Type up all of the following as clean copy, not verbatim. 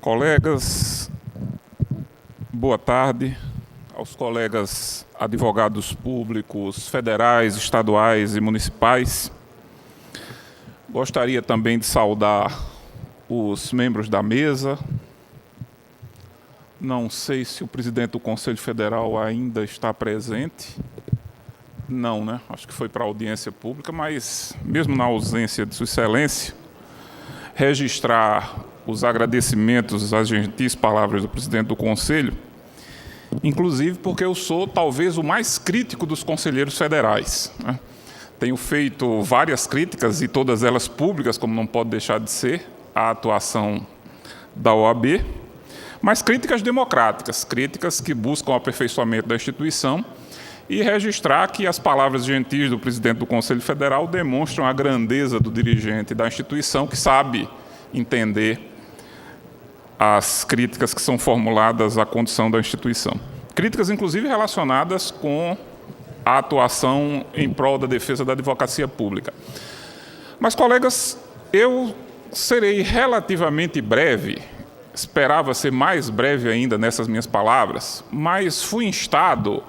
Colegas, boa tarde aos colegas advogados públicos federais, estaduais e municipais. Gostaria também de saudar os membros da mesa. Não sei se o presidente do Conselho Federal ainda está presente. Não, né? Acho que foi para a audiência pública, mas mesmo na ausência de Sua Excelência, registrar os agradecimentos às gentis palavras do presidente do Conselho, inclusive porque eu sou talvez o mais crítico dos conselheiros federais, né? Tenho feito várias críticas, e todas elas públicas, como não pode deixar de ser, à atuação da OAB, mas críticas democráticas, críticas que buscam o aperfeiçoamento da instituição, e registrar que as palavras gentis do presidente do Conselho Federal demonstram a grandeza do dirigente da instituição, que sabe entender as críticas que são formuladas à condição da instituição. Críticas, inclusive, relacionadas com a atuação em prol da defesa da advocacia pública. Mas, colegas, eu serei relativamente breve, esperava ser mais breve ainda nessas minhas palavras, mas fui instado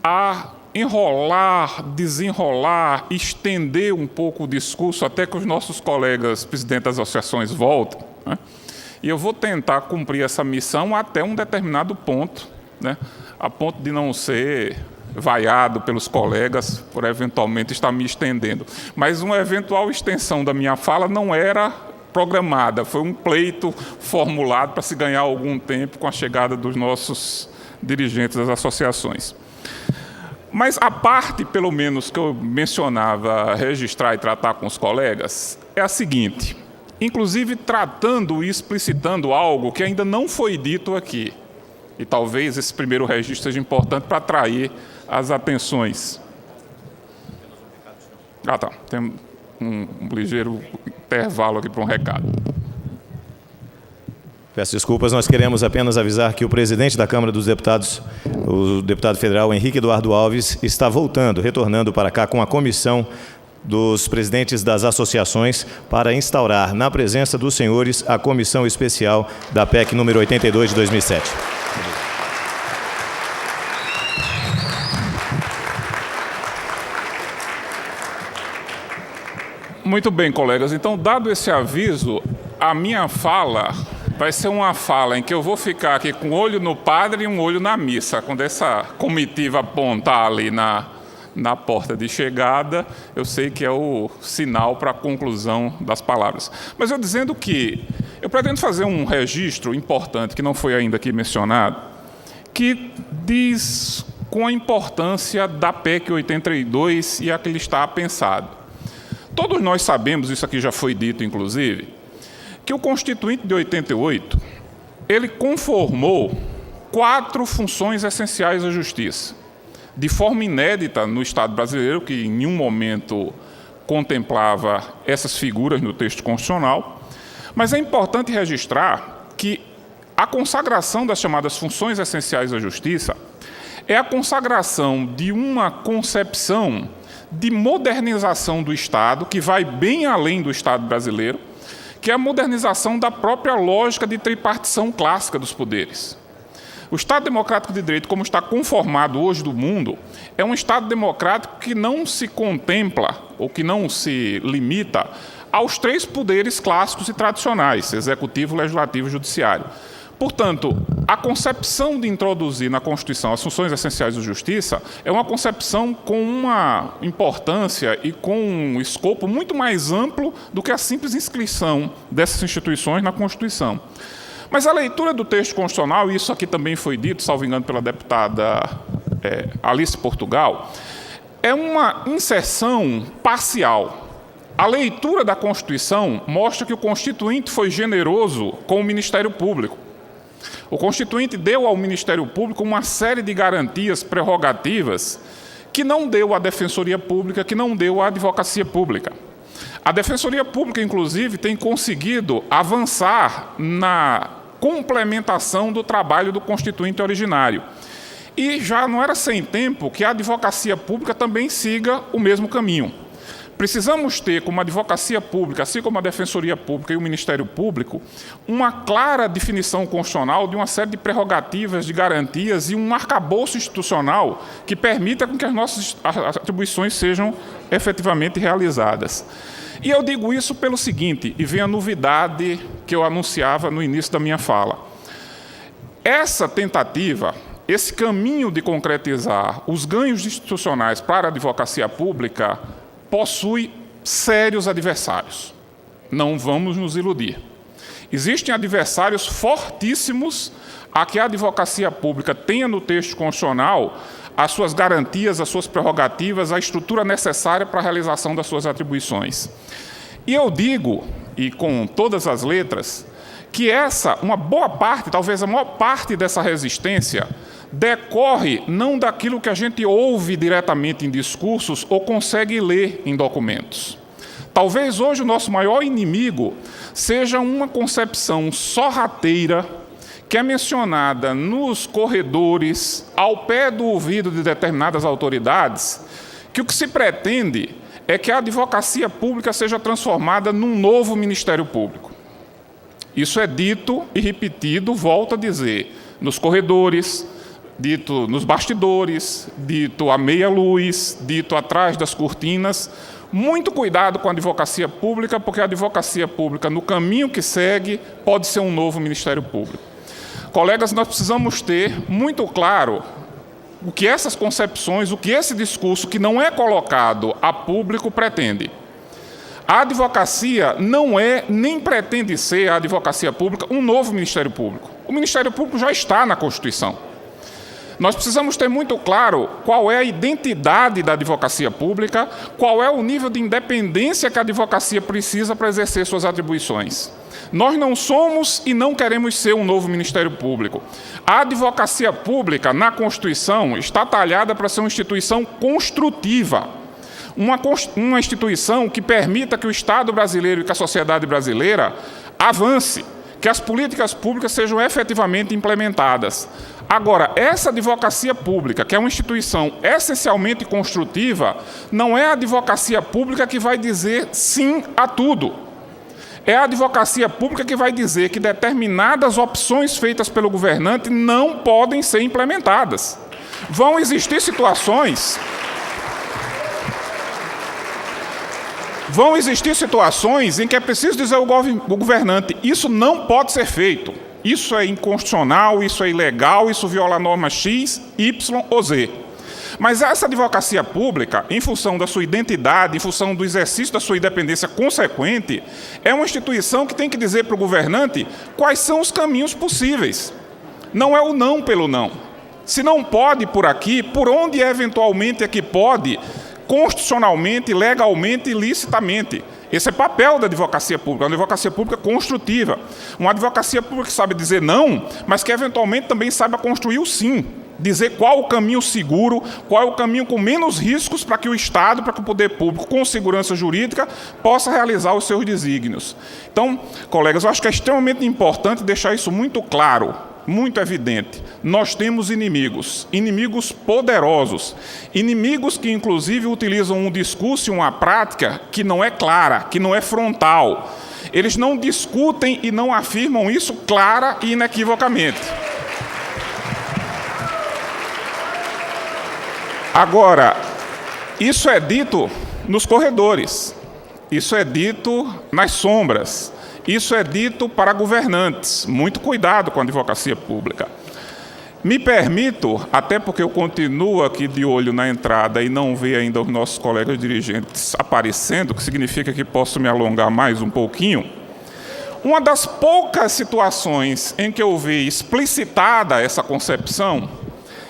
a enrolar, desenrolar, estender um pouco o discurso até que os nossos colegas presidentes das associações voltem, né? E eu vou tentar cumprir essa missão até um determinado ponto, né? A ponto de não ser vaiado pelos colegas por eventualmente estar me estendendo. Mas uma eventual extensão da minha fala não era programada, foi um pleito formulado para se ganhar algum tempo com a chegada dos nossos dirigentes das associações. Mas a parte, pelo menos, que eu mencionava registrar e tratar com os colegas é a seguinte, inclusive tratando e explicitando algo que ainda não foi dito aqui. E talvez esse primeiro registro seja importante para atrair as atenções. Tá. Tem um ligeiro intervalo aqui para um recado. Peço desculpas, nós queremos apenas avisar que o presidente da Câmara dos Deputados, o deputado federal Henrique Eduardo Alves, está retornando para cá com a comissão dos presidentes das associações para instaurar, na presença dos senhores, a comissão especial da PEC número 82 de 2007. Muito bem, colegas. Então, dado esse aviso, a minha fala vai ser uma fala em que eu vou ficar aqui com um olho no padre e um olho na missa. Quando essa comitiva apontar ali na porta de chegada, eu sei que é o sinal para a conclusão das palavras. Mas eu dizendo que eu pretendo fazer um registro importante, que não foi ainda aqui mencionado, que diz com a importância da PEC 82 e a que ele está pensado. Todos nós sabemos, isso aqui já foi dito inclusive, que o Constituinte de 88, ele conformou 4 funções essenciais à justiça, de forma inédita no Estado brasileiro, que em nenhum momento contemplava essas figuras no texto constitucional, mas é importante registrar que a consagração das chamadas funções essenciais à justiça é a consagração de uma concepção de modernização do Estado, que vai bem além do Estado brasileiro, que é a modernização da própria lógica de tripartição clássica dos poderes. O Estado Democrático de Direito, como está conformado hoje do mundo, é um Estado democrático que não se contempla, ou que não se limita, aos 3 poderes clássicos e tradicionais, executivo, legislativo e judiciário. Portanto, a concepção de introduzir na Constituição as funções essenciais da justiça é uma concepção com uma importância e com um escopo muito mais amplo do que a simples inscrição dessas instituições na Constituição. Mas a leitura do texto constitucional, e isso aqui também foi dito, salvo engano, pela deputada Alice Portugal, é uma inserção parcial. A leitura da Constituição mostra que o Constituinte foi generoso com o Ministério Público. O Constituinte deu ao Ministério Público uma série de garantias, prerrogativas, que não deu à Defensoria Pública, que não deu à Advocacia Pública. A Defensoria Pública, inclusive, tem conseguido avançar na complementação do trabalho do Constituinte originário. E já não era sem tempo que a Advocacia Pública também siga o mesmo caminho. Precisamos ter, como a advocacia pública, assim como a Defensoria Pública e o Ministério Público, uma clara definição constitucional de uma série de prerrogativas, de garantias e um arcabouço institucional que permita que as nossas atribuições sejam efetivamente realizadas. E eu digo isso pelo seguinte, e vem a novidade que eu anunciava no início da minha fala. Essa tentativa, esse caminho de concretizar os ganhos institucionais para a advocacia pública possui sérios adversários. Não vamos nos iludir. Existem adversários fortíssimos a que a advocacia pública tenha no texto constitucional as suas garantias, as suas prerrogativas, a estrutura necessária para a realização das suas atribuições. E eu digo, e com todas as letras, que uma boa parte, talvez a maior parte dessa resistência, decorre não daquilo que a gente ouve diretamente em discursos ou consegue ler em documentos. Talvez hoje o nosso maior inimigo seja uma concepção sorrateira que é mencionada nos corredores, ao pé do ouvido de determinadas autoridades, que o que se pretende é que a advocacia pública seja transformada num novo Ministério Público. Isso é dito e repetido, volto a dizer, nos corredores, dito nos bastidores, dito à meia luz, dito atrás das cortinas. Muito cuidado com a advocacia pública, porque a advocacia pública, no caminho que segue, pode ser um novo Ministério Público. Colegas, nós precisamos ter muito claro o que essas concepções, o que esse discurso que não é colocado a público pretende. A advocacia não é, nem pretende ser, a advocacia pública, um novo Ministério Público. O Ministério Público já está na Constituição. Nós precisamos ter muito claro qual é a identidade da advocacia pública, qual é o nível de independência que a advocacia precisa para exercer suas atribuições. Nós não somos e não queremos ser um novo Ministério Público. A advocacia pública, na Constituição, está talhada para ser uma instituição construtiva, uma instituição que permita que o Estado brasileiro e que a sociedade brasileira avance, que as políticas públicas sejam efetivamente implementadas. Agora, essa advocacia pública, que é uma instituição essencialmente construtiva, não é a advocacia pública que vai dizer sim a tudo. É a advocacia pública que vai dizer que determinadas opções feitas pelo governante não podem ser implementadas. Vão existir situações em que é preciso dizer ao governante, isso não pode ser feito. Isso é inconstitucional, isso é ilegal, isso viola a norma X, Y ou Z. Mas essa advocacia pública, em função da sua identidade, em função do exercício da sua independência consequente, é uma instituição que tem que dizer para o governante quais são os caminhos possíveis. Não é o não pelo não. Se não pode por aqui, por onde eventualmente é que pode, constitucionalmente, legalmente e licitamente. Esse é o papel da advocacia pública, uma advocacia pública construtiva. Uma advocacia pública que sabe dizer não, mas que eventualmente também saiba construir o sim. Dizer qual o caminho seguro, qual é o caminho com menos riscos para que o Estado, para que o poder público, com segurança jurídica, possa realizar os seus desígnios. Então, colegas, eu acho que é extremamente importante deixar isso muito claro, muito evidente. Nós temos inimigos poderosos, inimigos que, inclusive, utilizam um discurso e uma prática que não é clara, que não é frontal. Eles não discutem e não afirmam isso clara e inequivocamente. Agora, isso é dito nos corredores, isso é dito nas sombras, isso é dito para governantes. Muito cuidado com a advocacia pública. Me permito, até porque eu continuo aqui de olho na entrada e não vejo ainda os nossos colegas dirigentes aparecendo, o que significa que posso me alongar mais um pouquinho. Uma das poucas situações em que eu vi explicitada essa concepção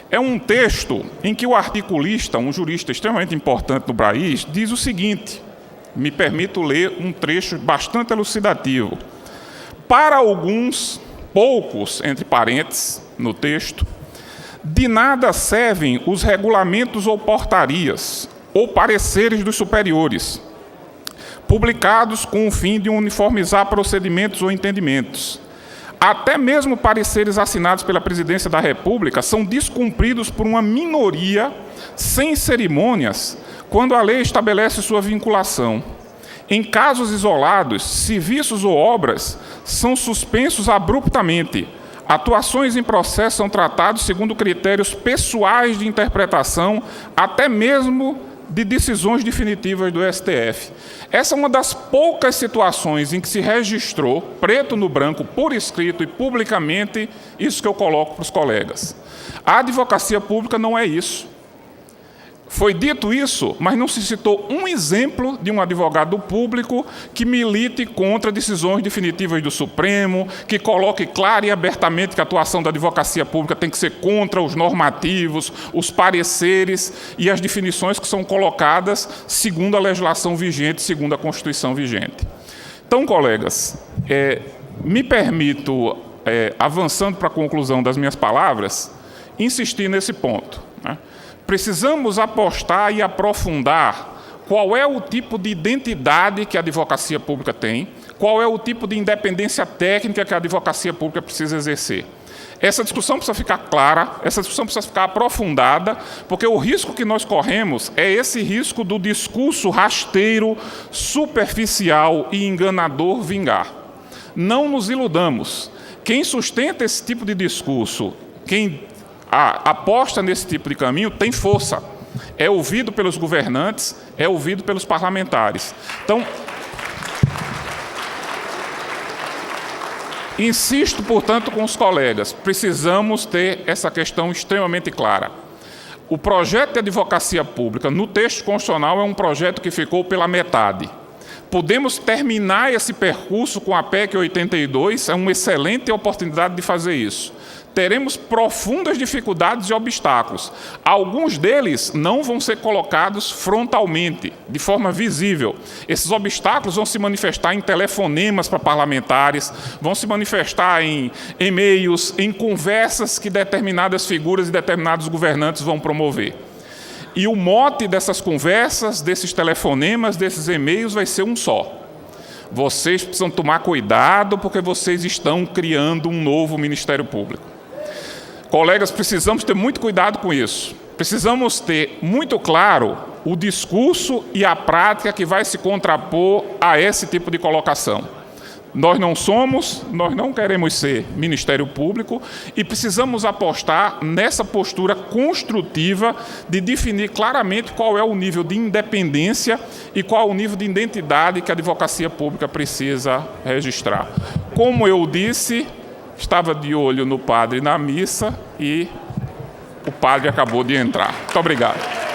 é um texto em que o articulista, um jurista extremamente importante no país, diz o seguinte, me permito ler um trecho bastante elucidativo. Para alguns, poucos, entre parênteses, no texto, de nada servem os regulamentos ou portarias, ou pareceres dos superiores, publicados com o fim de uniformizar procedimentos ou entendimentos. Até mesmo pareceres assinados pela Presidência da República são descumpridos por uma minoria sem cerimônias, quando a lei estabelece sua vinculação. Em casos isolados, serviços ou obras são suspensos abruptamente. Atuações em processo são tratados segundo critérios pessoais de interpretação, até mesmo de decisões definitivas do STF. Essa é uma das poucas situações em que se registrou, preto no branco, por escrito e publicamente, isso que eu coloco para os colegas. A advocacia pública não é isso. Foi dito isso, mas não se citou um exemplo de um advogado público que milite contra decisões definitivas do Supremo, que coloque clara e abertamente que a atuação da advocacia pública tem que ser contra os normativos, os pareceres e as definições que são colocadas segundo a legislação vigente, segundo a Constituição vigente. Então, colegas, me permito, avançando para a conclusão das minhas palavras, insistir nesse ponto, né? Precisamos apostar e aprofundar qual é o tipo de identidade que a advocacia pública tem, qual é o tipo de independência técnica que a advocacia pública precisa exercer. Essa discussão precisa ficar clara, essa discussão precisa ficar aprofundada, porque o risco que nós corremos é esse risco do discurso rasteiro, superficial e enganador vingar. Não nos iludamos. Quem sustenta esse tipo de discurso, quem aposta nesse tipo de caminho, tem força. É ouvido pelos governantes, é ouvido pelos parlamentares. Então, insisto, portanto, com os colegas, precisamos ter essa questão extremamente clara. O projeto de advocacia pública, no texto constitucional, é um projeto que ficou pela metade. Podemos terminar esse percurso com a PEC 82, é uma excelente oportunidade de fazer isso. Teremos profundas dificuldades e obstáculos. Alguns deles não vão ser colocados frontalmente, de forma visível. Esses obstáculos vão se manifestar em telefonemas para parlamentares, vão se manifestar em e-mails, em conversas que determinadas figuras e determinados governantes vão promover. E o mote dessas conversas, desses telefonemas, desses e-mails vai ser um só. Vocês precisam tomar cuidado porque vocês estão criando um novo Ministério Público. Colegas, precisamos ter muito cuidado com isso. Precisamos ter muito claro o discurso e a prática que vai se contrapor a esse tipo de colocação. Nós não queremos ser Ministério Público e precisamos apostar nessa postura construtiva de definir claramente qual é o nível de independência e qual é o nível de identidade que a advocacia pública precisa registrar. Como eu disse, estava de olho no padre na missa e o padre acabou de entrar. Muito obrigado.